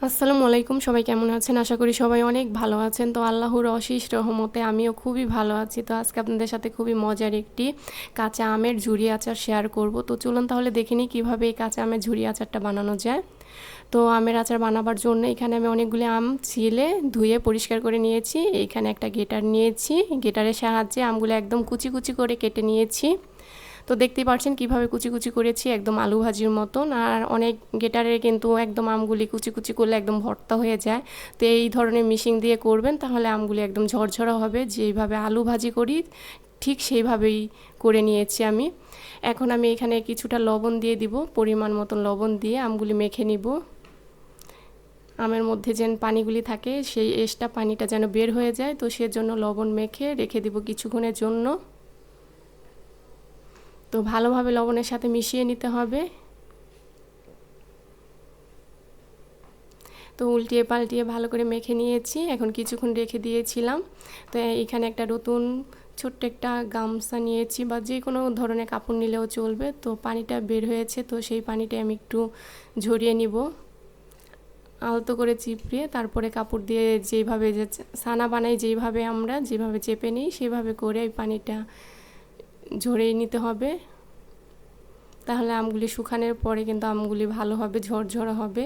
আসসালামু আলাইকুম, সবাই কেমন আছেন? আশা করি সবাই অনেক ভালো আছেন। তো আল্লাহর অশেষ রহমতে আমিও খুবই ভালো আছি। তো আজকে আপনাদের সাথে খুবই মজার একটি কাঁচা আমের ঝুরি আচার শেয়ার করব। তো চলুন তাহলে দেখে নিই কীভাবে এই কাঁচা আমের ঝুরি আচারটা বানানো যায়। তো আমের আচার বানাবার জন্য এখানে আমি অনেকগুলি আম ছিলে ধুয়ে পরিষ্কার করে নিয়েছি। এখানে একটা গ্রেটার নিয়েছি, গ্রেটারের সাহায্যে আমগুলো একদম কুচি কুচি করে কেটে নিয়েছি। তো দেখতেই পাচ্ছেন কিভাবে কুচি কুচি করেছি, একদম আলু ভাজির মতন। আর অনেক গ্রেটারে কিন্তু একদম আমগুলি কুচি কুচি করলে একদম ভর্তা হয়ে যায়। তো এই ধরনের মিশিং দিয়ে করবেন, তাহলে আমগুলি একদম ঝরঝরা হবে। যেইভাবে আলু ভাজি করি ঠিক সেইভাবেই করে নিয়েছি আমি। এখন আমি এখানে কিছুটা লবণ দিয়ে দিব, পরিমাণ মতন লবণ দিয়ে আমগুলি মেখে নিব। আমের মধ্যে যেন পানিগুলি থাকে সেই এক্সট্রা পানিটা যেন বের হয়ে যায়, তো সেজন্য লবণ মেখে রেখে দিব কিছুক্ষণের জন্য। তো ভালোভাবে লবণের সাথে মিশিয়ে নিতে হবে। তো উল্টিয়ে পাল্টিয়ে ভালো করে মেখে নিয়েছি। এখন কিছুক্ষণ রেখে দিয়েছিলাম। তো এখানে একটা নতুন ছোট্ট একটা গামছা নিয়েছি, বা যে কোনো ধরনের কাপড় নিলেও চলবে। তো পানিটা বের হয়েছে, তো সেই পানিটা আমি একটু ঝরিয়ে নিব আলতো করে চিপড়িয়ে। তারপরে কাপড় দিয়ে যেইভাবে যে ছানা বানাই, যেইভাবে আমরা যেভাবে চেপে নিই সেভাবে করে এই পানিটা ঝরিয়ে নিতে হবে। তাহলে আমগুলি শুকানোর পরে কিন্তু আমগুলি ভালো হবে, ঝরঝরা হবে।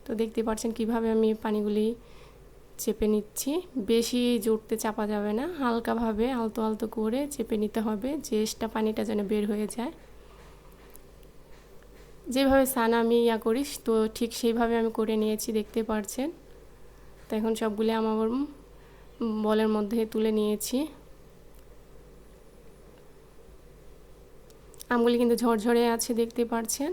তো দেখতে পাচ্ছেন কিভাবে আমি পানিগুলি চেপে নিচ্ছি। বেশি জোরতে চাপা যাবে না, হালকাভাবে আলতো আলতো করে চেপে নিতে হবে, যে এক্সট্রা পানিটা যেন বের হয়ে যায়। যেভাবে ছানা আমি করি তো ঠিক সেইভাবে আমি করে নিয়েছি, দেখতে পাচ্ছেন। তো এখন সবগুলি আমার বলের মধ্যে তুলে নিয়েছি। আমগুলি কিন্তু ঝরঝরে আছে, দেখতে পাচ্ছেন।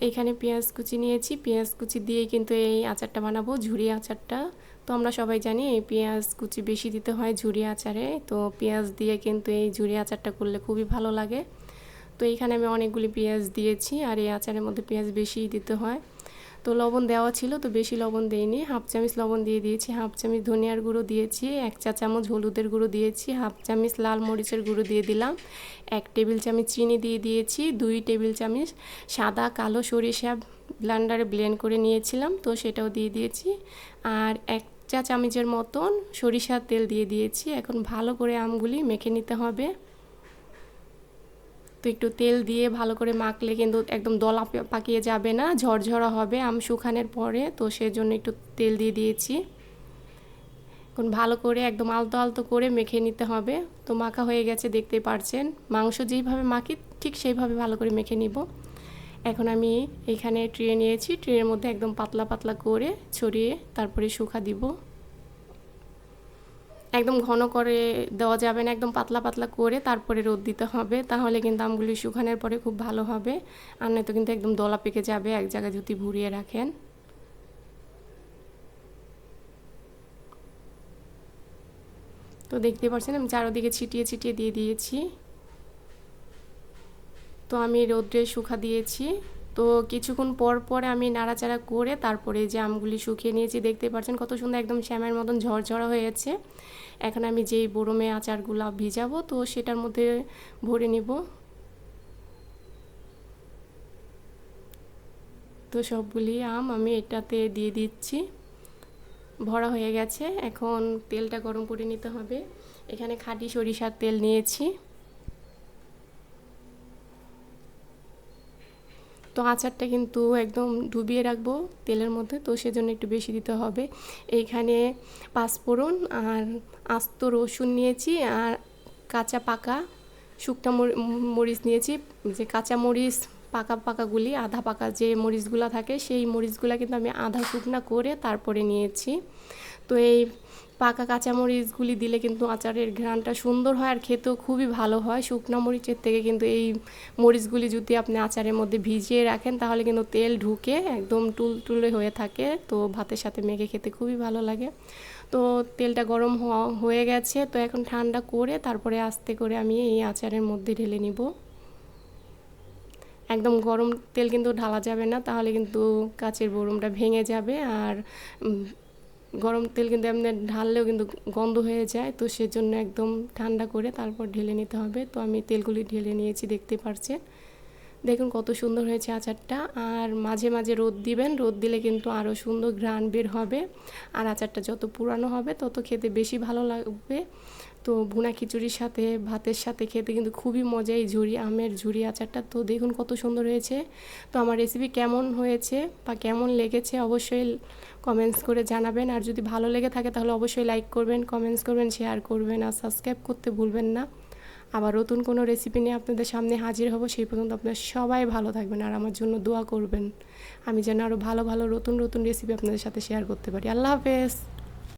এখানে পেঁয়াজ কুচি নিয়েছি, পেঁয়াজ কুচি দিয়ে কিন্তু এই আচারটা বানাবো, ঝুরি আচারটা। তো আমরা সবাই জানি এই পেঁয়াজ কুচি বেশি দিতে হয় ঝুরি আচারে। তো পেঁয়াজ দিয়ে কিন্তু এই ঝুরি আচারটা করলে খুবই ভালো লাগে। তো এইখানে আমি অনেকগুলি পেঁয়াজ দিয়েছি, আর এই আচারের মধ্যে পেঁয়াজ বেশিই দিতে হয়। তো লবণ দেওয়া ছিল, তো বেশি লবণ দেইনি, হাফ চামচ লবণ দিয়ে দিয়েছি, হাফ চামচ ধনিয়ার গুঁড়ো দিয়েছি, 1 চা চামচ হলুদের গুঁড়ো দিয়েছি, হাফ চামচ লাল মরিচের গুঁড়ো দিয়ে দিলাম, 1 টেবিল চামচ চিনি দিয়ে দিয়েছি, 2 টেবিল চামচ সাদা কালো সরিষা ব্লেন্ডারে ব্লেন্ড করে নিয়েছিলাম, তো সেটাও দিয়ে দিয়েছি। আর 1 চা চামচের মতন সরিষার তেল দিয়ে দিয়েছি। এখন ভালো করে আমগুলি মেখে নিতে হবে। তো একটু তেল দিয়ে ভালো করে মাখলে কিন্তু একদম দলা পাকিয়ে যাবে না, ঝরঝরা হবে আম শুকানোর পরে। তো সেজন্য একটু তেল দিয়ে দিয়েছি। এখন ভালো করে একদম আলতো আলতো করে মেখে নিতে হবে। তো মাখা হয়ে গেছে, দেখতে পাচ্ছেন। মাংস যেইভাবে মাখি ঠিক সেইভাবে ভালো করে মেখে নিব। এখন আমি এখানে ট্রে নিয়েছি, ট্রের মধ্যে একদম পাতলা পাতলা করে ছড়িয়ে তারপরে শুকা দিব। একদম ঘন করে দেওয়া যাবে না, একদম পাতলা পাতলা করে তারপরে রোদ দিতে হবে, তাহলে কিন্তু আমগুলি শুকানোর পরে খুব ভালো হবে। আর নয়তো কিন্তু একদম দলা পেকে যাবে এক জায়গায় যদি ভুরিয়ে রাখেন। তো দেখতে পাচ্ছেন আমি চারদিকে ছিটিয়ে ছিটিয়ে দিয়ে দিয়েছি। তো আমি রোদ্রে শুকা দিয়েছি। তো কিছুক্ষণ পর পর আমি নাড়াচাড়া করে তারপরে যে আমগুলি শুকিয়ে নিয়েছি, দেখতে পাচ্ছেন কত সুন্দর একদম শ্যামের মতন ঝরঝরা হয়েছে। এখন আমি যেই বরমে আচারগুলো ভিজাবো তো সেটার মধ্যে ভরে নিব। তো সবগুলি আম আমি এটাতে দিয়ে দিচ্ছি, ভরা হয়ে গেছে। এখন তেলটা গরম করে নিতে হবে। এখানে খাঁটি সরিষার তেল নিয়েছি। তো আচারটা কিন্তু একদম ডুবিয়ে রাখবো তেলের মধ্যে, তো সেজন্য একটু বেশি দিতে হবে। এইখানে 5 ফোড়ন আর আস্ত রসুন নিয়েছি, আর কাঁচা পাকা শুকনো মরিচ নিয়েছি। যে কাঁচা মরিচ পাকা পাকাগুলি, আধা পাকা যে মরিচগুলো থাকে সেই মরিচগুলো কিন্তু আমি আধা শুকনা করে তারপরে নিয়েছি। তো এই পাকা কাঁচামরিচগুলি দিলে কিন্তু আচারের ঘ্রাণটা সুন্দর হয়, আর খেতেও খুবই ভালো হয়। শুকনো মরিচের থেকে কিন্তু এই মরিচগুলি যদি আপনি আচারের মধ্যে ভিজিয়ে রাখেন তাহলে কিন্তু তেল ঢুকে একদম টুলটুলে হয়ে থাকে, তো ভাতের সাথে মেখে খেতে খুবই ভালো লাগে। তো তেলটা গরম হয়ে গেছে, তো এখন ঠান্ডা করে তারপরে আস্তে করে আমি এই আচারের মধ্যে ঢেলে নিব। একদম গরম তেল কিন্তু ঢালা যাবে না, তাহলে কিন্তু কাচের বরমটা ভেঙে যাবে। আর গরম তেল কিন্তু এমনি ঢাললেও কিন্তু গন্ধ হয়ে যায়, তো সেজন্য একদম ঠান্ডা করে তারপর ঢেলে নিতে হবে। তো আমি তেলগুলি ঢেলে নিয়েছি, দেখতে পাচ্ছেন। দেখুন কত সুন্দর হয়েছে আচারটা। আর মাঝে মাঝে রোদ দিবেন, রোদ দিলে কিন্তু আরও সুন্দর ঘ্রাণ বের হবে। আর আচারটা যত পুরানো হবে তত খেতে বেশি ভালো লাগবে। তো ভুনা খিচুড়ির সাথে ভাতের সাথে খেতে কিন্তু খুবই মজা এই আমের ঝুরি আচারটা। তো দেখুন কত সুন্দর হয়েছে। তো আমার রেসিপি কেমন হয়েছে বা কেমন লেগেছে অবশ্যই কমেন্টস করে জানাবেন। আর যদি ভালো লেগে থাকে তাহলে অবশ্যই লাইক করবেন, কমেন্টস করবেন, শেয়ার করবেন আর সাবস্ক্রাইব করতে ভুলবেন না। আবার নতুন কোনো রেসিপি নিয়ে আপনাদের সামনে হাজির হব। সেই পর্যন্ত আপনারা সবাই ভালো থাকবেন আর আমার জন্য দোয়া করবেন, আমি যেন আরও ভালো ভালো নতুন নতুন রেসিপি আপনাদের সাথে শেয়ার করতে পারি। আল্লাহ হাফেজ।